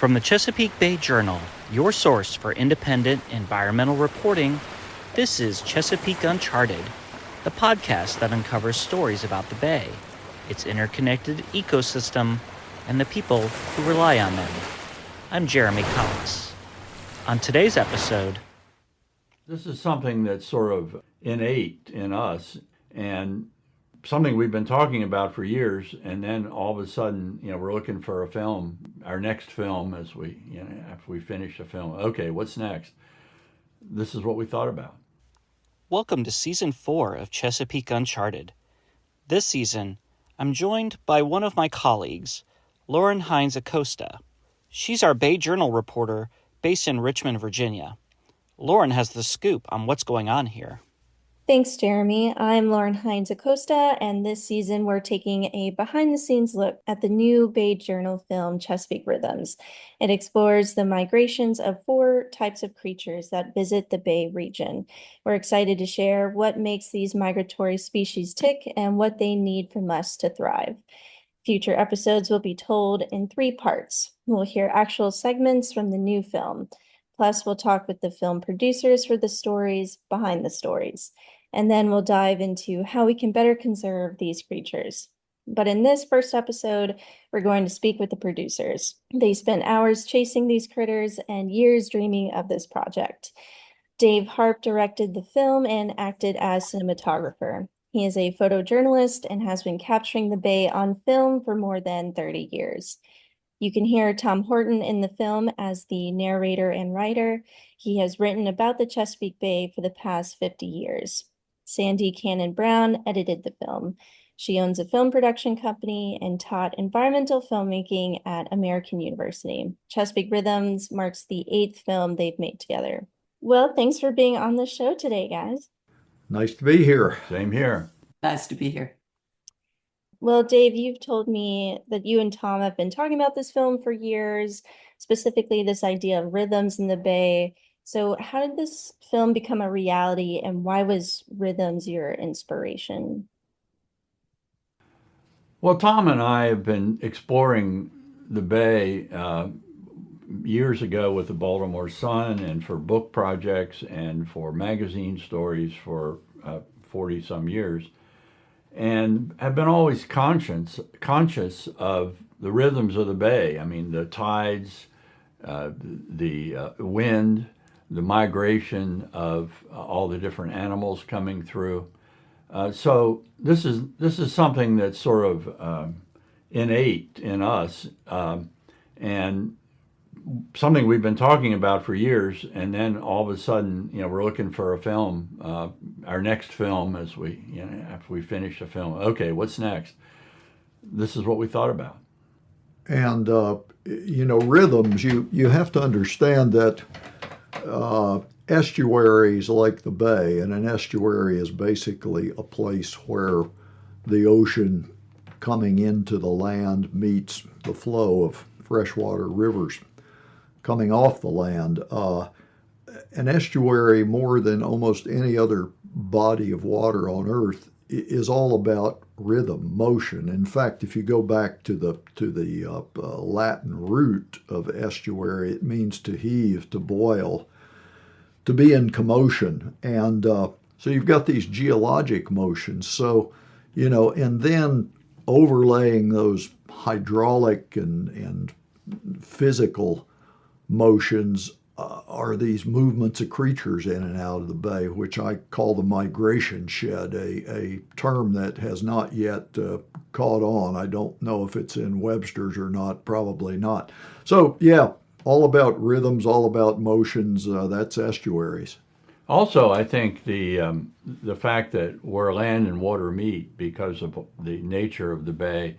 From the Chesapeake Bay Journal, your source for independent environmental reporting, this is Chesapeake Uncharted, the podcast that uncovers stories about the bay, its interconnected ecosystem, and the people who rely on them. I'm Jeremy Cox. On today's episode, this is something that's sort of innate in us and something we've been talking about for years, and then all of a sudden, we're looking for a film, our next film, after we finish a film. Okay, what's next? This is what we thought about. Welcome to Season 4 of Chesapeake Uncharted. This season, I'm joined by one of my colleagues, Lauren Hines Acosta. She's our Bay Journal reporter based in Richmond, Virginia. Lauren has the scoop on what's going on here. Thanks, Jeremy. I'm Lauren Hines Acosta, and this season we're taking a behind-the-scenes look at the new Bay Journal film, Chesapeake Rhythms. It explores the migrations of 4 types of creatures that visit the Bay region. We're excited to share what makes these migratory species tick and what they need from us to thrive. Future episodes will be told in 3 parts. We'll hear actual segments from the new film. Plus, we'll talk with the film producers for the stories behind the stories. And then we'll dive into how we can better conserve these creatures. But in this first episode, we're going to speak with the producers. They spent hours chasing these critters and years dreaming of this project. Dave Harp directed the film and acted as cinematographer. He is a photojournalist and has been capturing the Bay on film for more than 30 years. You can hear Tom Horton in the film as the narrator and writer. He has written about the Chesapeake Bay for the past 50 years. Sandy Cannon Brown edited the film. She owns a film production company and taught environmental filmmaking at American University. Chesapeake Rhythms marks the 8th film they've made together. Well, thanks for being on the show today, guys. Nice to be here. Same here. Nice to be here. Well, Dave, you've told me that you and Tom have been talking about this film for years, specifically this idea of rhythms in the Bay. So how did this film become a reality, and why was Rhythms your inspiration? Well, Tom and I have been exploring the Bay years ago with the Baltimore Sun and for book projects and for magazine stories for 40-some years, and have been always conscious of the rhythms of the Bay. I mean, the tides, the wind, the migration of all the different animals coming through. So this is something that's sort of innate in us, and something we've been talking about for years. And then all of a sudden, we're looking for a film, our next film, after we finish a film. Okay, what's next? This is what we thought about. And rhythms. You have to understand that estuaries like the Bay, and an estuary is basically a place where the ocean coming into the land meets the flow of freshwater rivers coming off the land. An estuary, more than almost any other body of water on Earth, is all about rhythm, motion. In fact, if you go back to the Latin root of estuary, it means to heave, to boil, to be in commotion. And so you've got these geologic motions. So, and then overlaying those hydraulic and physical motions are these movements of creatures in and out of the Bay, which I call the migration shed, a term that has not yet caught on. I don't know if it's in Webster's or not, probably not. So, yeah, all about rhythms, all about motions, that's estuaries. Also, I think the fact that where land and water meet, because of the nature of the Bay,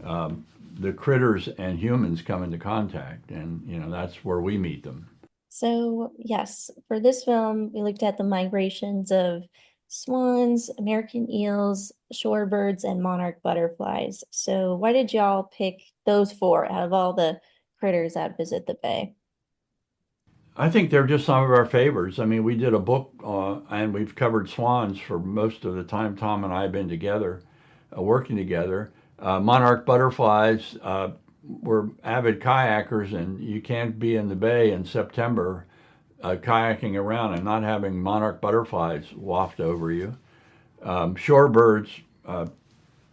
the critters and humans come into contact, and that's where we meet them. So yes, for this film, we looked at the migrations of swans, American eels, shorebirds, and monarch butterflies. So why did y'all pick those 4 out of all the critters that visit the Bay? I think they're just some of our favorites. I mean, we did a book and we've covered swans for most of the time Tom and I have been together, working together. Monarch butterflies, we're avid kayakers, and you can't be in the bay in September kayaking around and not having monarch butterflies waft over you. Shorebirds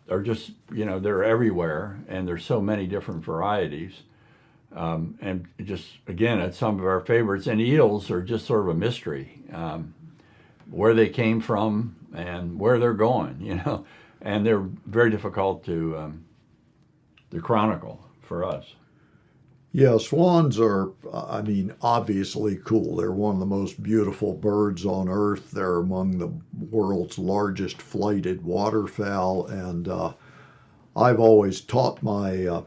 are just, they're everywhere, and there's so many different varieties. And just, again, it's some of our favorites. And eels are just sort of a mystery, where they came from and where they're going, and they're very difficult to chronicle for us. Yeah, swans are, obviously cool. They're one of the most beautiful birds on Earth. They're among the world's largest flighted waterfowl. And I've always taught my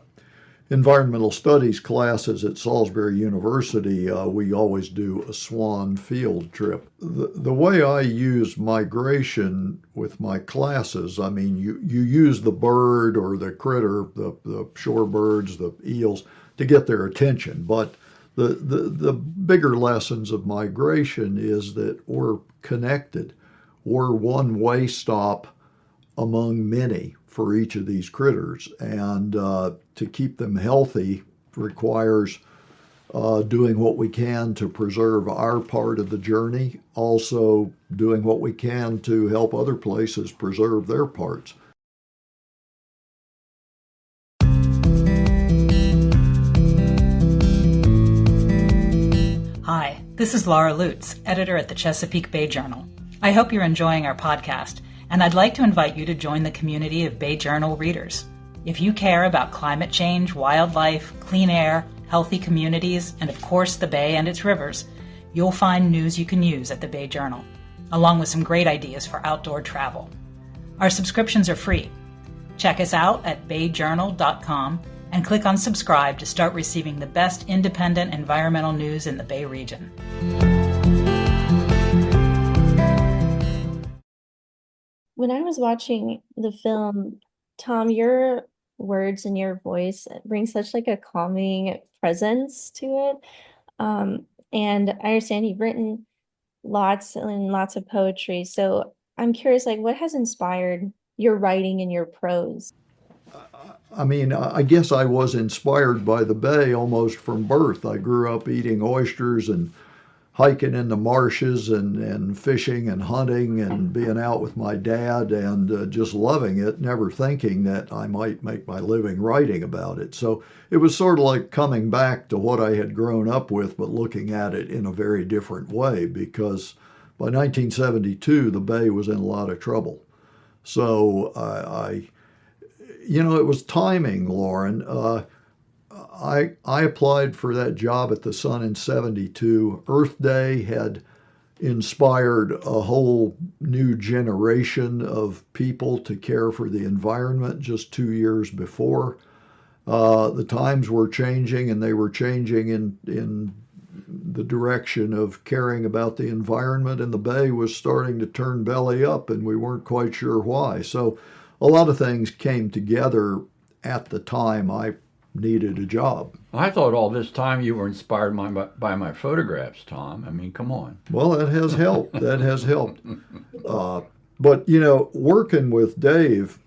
environmental studies classes at Salisbury University. We always do a swan field trip. The way I use migration with my classes, you use the bird or the critter, the shorebirds, the eels, to get their attention. But the bigger lessons of migration is that we're connected. We're one way stop among many for each of these critters. And to keep them healthy requires doing what we can to preserve our part of the journey, also doing what we can to help other places preserve their parts. Hi, this is Laura Lutz, editor at the Chesapeake Bay Journal. I hope you're enjoying our podcast, and I'd like to invite you to join the community of Bay Journal readers. If you care about climate change, wildlife, clean air, healthy communities, and of course the Bay and its rivers, you'll find news you can use at the Bay Journal, along with some great ideas for outdoor travel. Our subscriptions are free. Check us out at bayjournal.com and click on subscribe to start receiving the best independent environmental news in the Bay region. When I was watching the film, Tom, your words and your voice bring such like a calming presence to it. And I understand you've written lots and lots of poetry. So I'm curious, what has inspired your writing and your prose? I guess I was inspired by the Bay almost from birth. I grew up eating oysters and hiking in the marshes and fishing and hunting and being out with my dad and just loving it, never thinking that I might make my living writing about it. So it was sort of like coming back to what I had grown up with, but looking at it in a very different way, because by 1972, the Bay was in a lot of trouble. So it was timing, Lauren. I applied for that job at the Sun in 72. Earth Day had inspired a whole new generation of people to care for the environment just 2 years before. The times were changing, and they were changing in the direction of caring about the environment, and the Bay was starting to turn belly up, and we weren't quite sure why. So a lot of things came together at the time I needed a job. I thought all this time you were inspired by my photographs, Tom. Come on. Well, that has helped. That has helped. But, working with Dave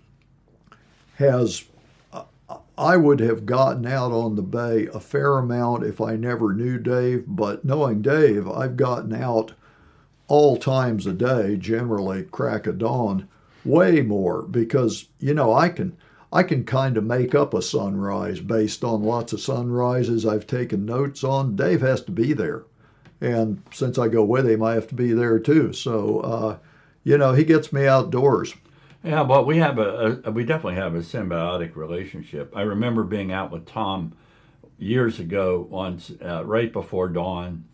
I would have gotten out on the Bay a fair amount if I never knew Dave, but knowing Dave, I've gotten out all times a day, generally crack of dawn, way more, because, I can kind of make up a sunrise based on lots of sunrises I've taken notes on. Dave has to be there. And since I go with him, I have to be there too. So, he gets me outdoors. Yeah, but we definitely have a symbiotic relationship. I remember being out with Tom years ago once, right before dawn.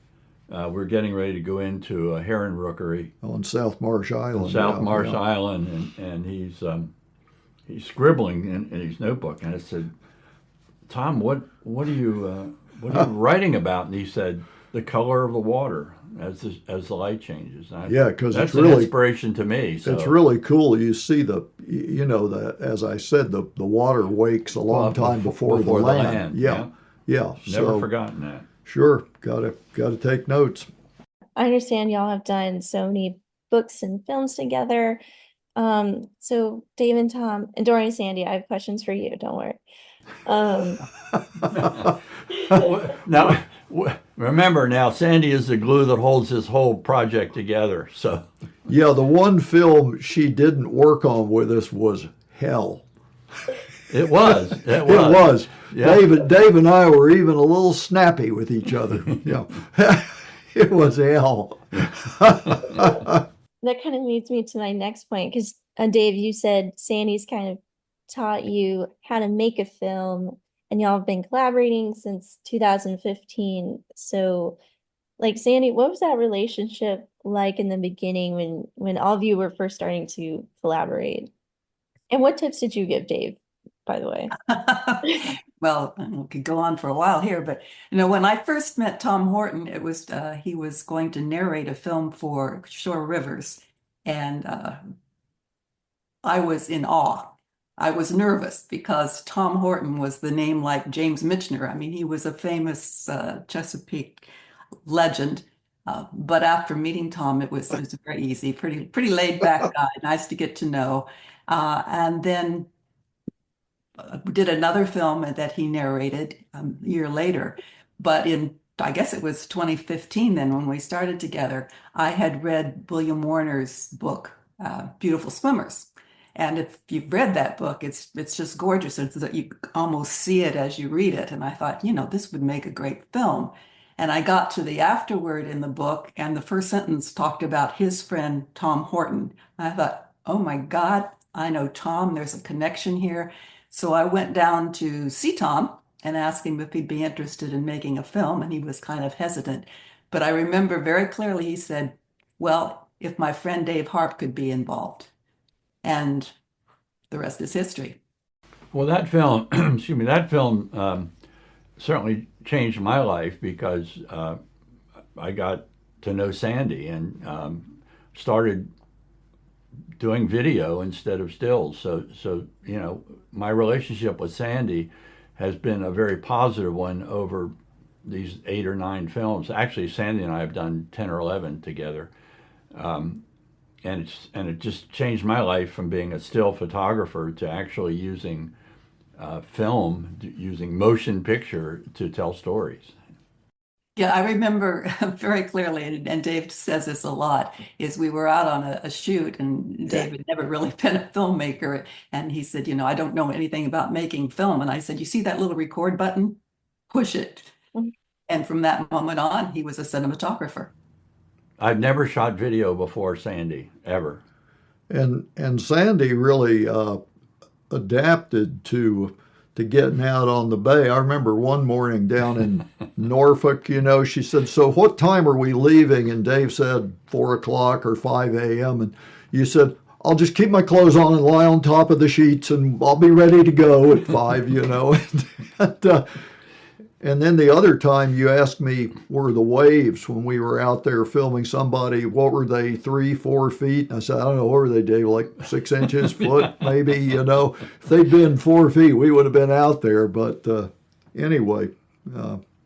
We were getting ready to go into a heron rookery. On South Marsh Island. Island, and he's scribbling in his notebook, and I said, "Tom, what are you writing about?" And he said, "The color of the water as the light changes." Because that's it's really an inspiration to me. So. It's really cool. You see as I said, the water wakes a long time before the land. Yeah. Never forgotten that. Sure, gotta take notes. I understand y'all have done so many books and films together. So Dave and Tom and Dorian and Sandy, I have questions for you. Don't worry. Um, Now, remember now, Sandy is the glue that holds this whole project together. So Yeah, the one film she didn't work on with us was hell. it was. It It was. was. Yeah. Dave and I were even a little snappy with each other. Yeah. It was hell. that kind of leads me to my next point because Dave, you said Sandy's kind of taught you how to make a film, and y'all have been collaborating since 2015. So, like Sandy, what was that relationship like in the beginning when all of you were first starting to collaborate? And what tips did you give Dave, by the way? Well, we could go on for a while here, but when I first met Tom Horton, it was he was going to narrate a film for Shore Rivers, and I was in awe. I was nervous because Tom Horton was the name like James Michener. I mean, he was a famous Chesapeake legend. But after meeting Tom, it was very easy, pretty laid back guy, nice to get to know. And then did another film that he narrated a year later. But I guess it was 2015 then when we started together, I had read William Warner's book, Beautiful Swimmers. And if you've read that book, it's just gorgeous. It's that you almost see it as you read it. And I thought, this would make a great film. And I got to the afterword in the book, and the first sentence talked about his friend, Tom Horton. I thought, oh my God, I know Tom. There's a connection here. So I went down to see Tom and asked him if he'd be interested in making a film, and he was kind of hesitant. But I remember very clearly he said, well, if my friend Dave Harp could be involved. And the rest is history. Well, that film, excuse me, that film certainly changed my life because I got to know Sandy and started doing video instead of stills. So my relationship with Sandy has been a very positive one over these 8 or 9 films. Actually, Sandy and I have done 10 or 11 together. And it just changed my life from being a still photographer to actually using film, using motion picture to tell stories. Yeah, I remember very clearly, and Dave says this a lot, is we were out on a shoot, and Dave had never really been a filmmaker. And he said, I don't know anything about making film. And I said, you see that little record button? Push it. And from that moment on, he was a cinematographer. I've never shot video before Sandy, ever. And Sandy really adapted to getting out on the bay. I remember one morning down in Norfolk, she said, so what time are we leaving? And Dave said 4 o'clock or 5 a.m. And you said, I'll just keep my clothes on and lie on top of the sheets and I'll be ready to go at 5, And then the other time you asked me, were the waves when we were out there filming somebody, what were they, 3-4 feet? And I said, I don't know, what were they, Dave, like 6 inches, foot, maybe, If they'd been 4 feet, we would have been out there. But anyway,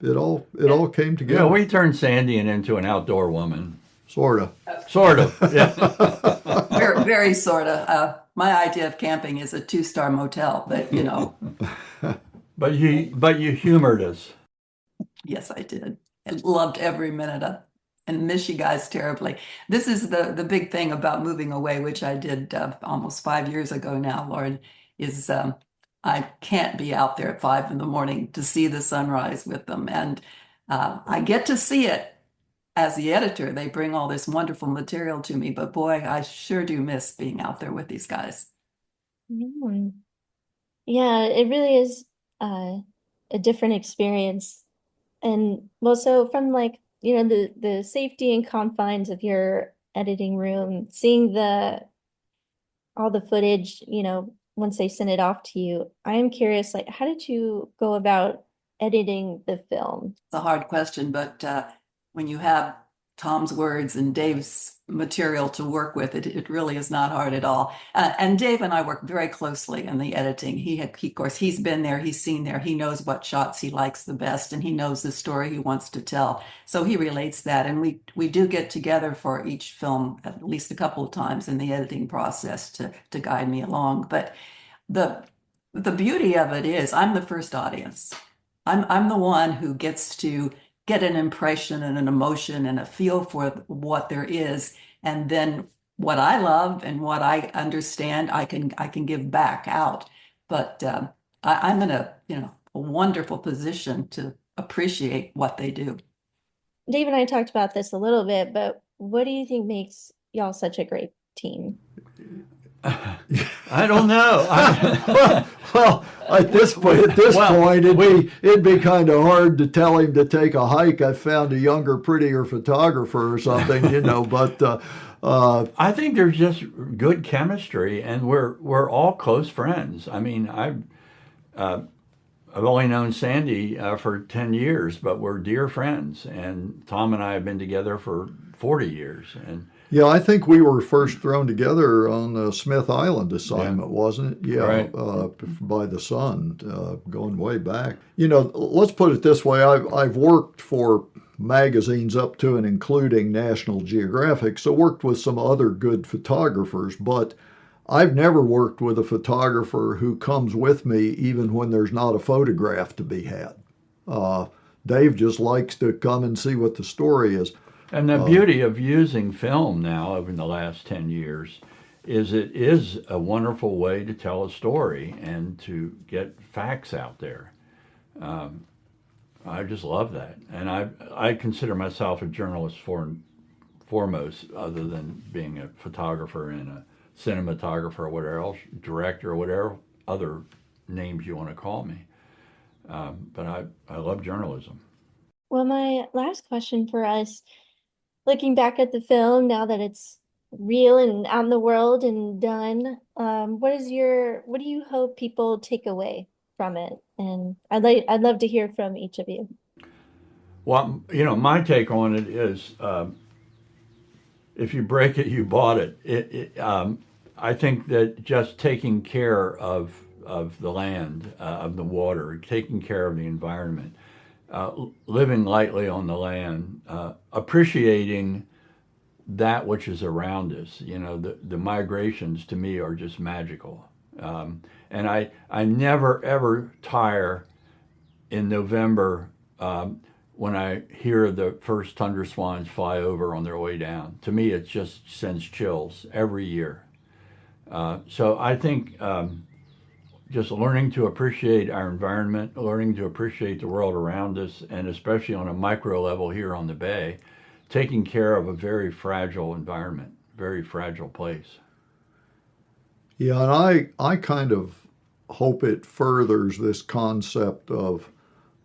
it all came together. We turned Sandy into an outdoor woman. Sort of. Sort of, yeah. Very, very sort of. My idea of camping is a 2-star motel, but But you humored us. Yes, I did. I loved every minute of it and miss you guys terribly. This is the big thing about moving away, which I did almost 5 years ago now, Lauren, is I can't be out there at 5 in the morning to see the sunrise with them. And I get to see it as the editor. They bring all this wonderful material to me, but boy, I sure do miss being out there with these guys. Yeah, it really is a different experience. And well, so from the safety and confines of your editing room, seeing all the footage, once they send it off to you, I am curious, how did you go about editing the film? It's a hard question, but when you have Tom's words and Dave's material to work with, it really is not hard at all. And Dave and I work very closely in the editing. He of course, he's been there, he's seen there, he knows what shots he likes the best, and he knows the story he wants to tell. So he relates that, and we do get together for each film at least a couple of times in the editing process to guide me along. But The beauty of it is I'm the first audience. I'm the one who gets to get an impression and an emotion and a feel for what there is. And then what I love and what I understand, I can give back out. But I'm in a wonderful position to appreciate what they do. Dave and I talked about this a little bit, but what do you think makes y'all such a great team? I don't know. Well, at this point, Well, it'd be kind of hard to tell him to take a hike. I found a younger, prettier photographer or something, But I think there's just good chemistry, and we're all close friends. I mean, I've only known Sandy for 10 years, but we're dear friends. And Tom and I have been together for 40 years. And yeah, I think we were first thrown together on the Smith Island assignment, wasn't it? Yeah, right. By the Sun, going way back. Let's put it this way: I've worked for magazines up to and including National Geographic, so worked with some other good photographers, but I've never worked with a photographer who comes with me even when there's not a photograph to be had. Dave just likes to come and see what the story is. And the beauty of using film now over the last 10 years is it is a wonderful way to tell a story and to get facts out there. I just love that. And I consider myself a journalist foremost, other than being a photographer and a cinematographer or whatever else, director or whatever other names you want to call me. But I love journalism. Well, my last question for us, looking back at the film now that it's real and out in the world and done, what do you hope people take away from it? And I'd love to hear from each of you. Well, my take on it is, if you break it, you bought it. I think that just taking care of the land, of the water, taking care of the environment, living lightly on the land, appreciating that which is around us. The migrations to me are just magical. And I never, ever tire in November when I hear the first tundra swans fly over on their way down. To me, it just sends chills every year. So I think just learning to appreciate our environment, learning to appreciate the world around us, and especially on a micro level here on the bay, taking care of a very fragile environment, very fragile place. Yeah, and I kind of hope it furthers this concept of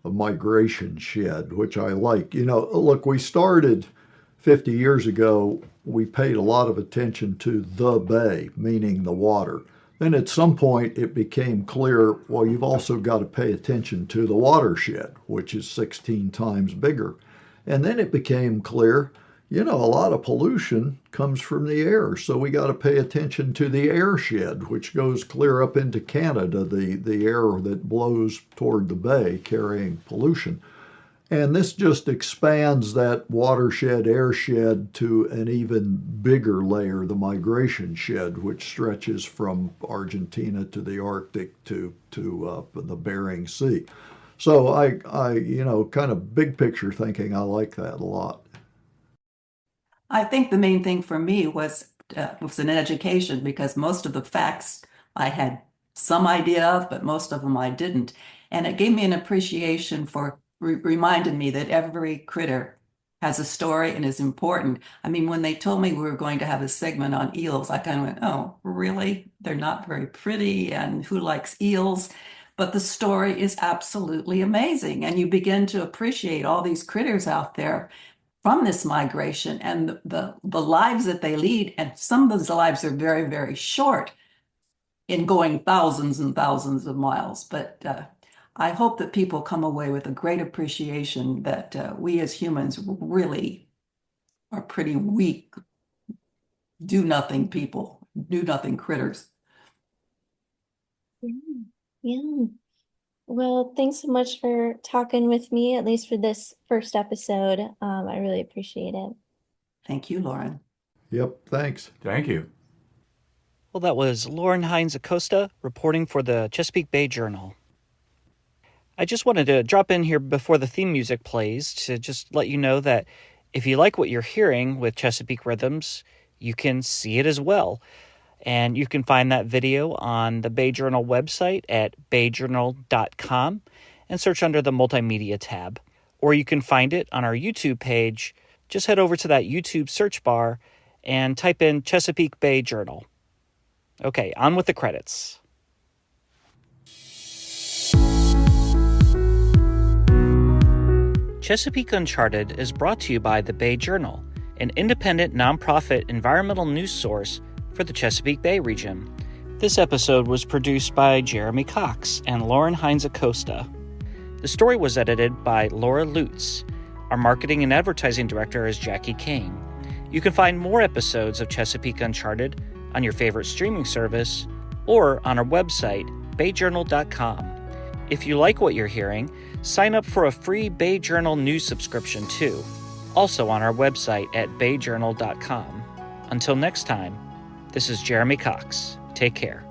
a migration shed, which I like. Look, we started 50 years ago, we paid a lot of attention to the bay, meaning the water. Then at some point it became clear, well, you've also got to pay attention to the watershed, which is 16 times bigger. And then it became clear, a lot of pollution comes from the air. So we got to pay attention to the airshed, which goes clear up into Canada, the air that blows toward the bay carrying pollution. And this just expands that watershed, airshed to an even bigger layer, the migration shed, which stretches from Argentina to the Arctic to the Bering Sea. So I kind of big picture thinking, I like that a lot. I think the main thing for me was an education, because most of the facts I had some idea of, but most of them I didn't. And it gave me an appreciation for reminded me that every critter has a story and is important. I mean, when they told me we were going to have a segment on eels, I kind of went, oh, really? They're not very pretty, and who likes eels? But the story is absolutely amazing. And you begin to appreciate all these critters out there from this migration and the lives that they lead. And some of those lives are very, very short in going thousands and thousands of miles. But I hope that people come away with a great appreciation that we as humans really are pretty weak, do-nothing people, do-nothing critters. Yeah. Well, thanks so much for talking with me, at least for this first episode. I really appreciate it. Thank you, Lauren. Yep, thanks. Thank you. Well, that was Lauren Hines Acosta reporting for the Chesapeake Bay Journal. I just wanted to drop in here before the theme music plays to just let you know that if you like what you're hearing with Chesapeake Rhythms, you can see it as well. And you can find that video on the Bay Journal website at bayjournal.com and search under the Multimedia tab. Or you can find it on our YouTube page. Just head over to that YouTube search bar and type in Chesapeake Bay Journal. Okay, on with the credits. Chesapeake Uncharted is brought to you by the Bay Journal, an independent nonprofit environmental news source for the Chesapeake Bay region. This episode was produced by Jeremy Cox and Lauren Hines Acosta. The story was edited by Laura Lutz. Our marketing and advertising director is Jackie Kane. You can find more episodes of Chesapeake Uncharted on your favorite streaming service or on our website, bayjournal.com. If you like what you're hearing, sign up for a free Bay Journal news subscription too, also on our website at bayjournal.com. Until next time, this is Jeremy Cox. Take care.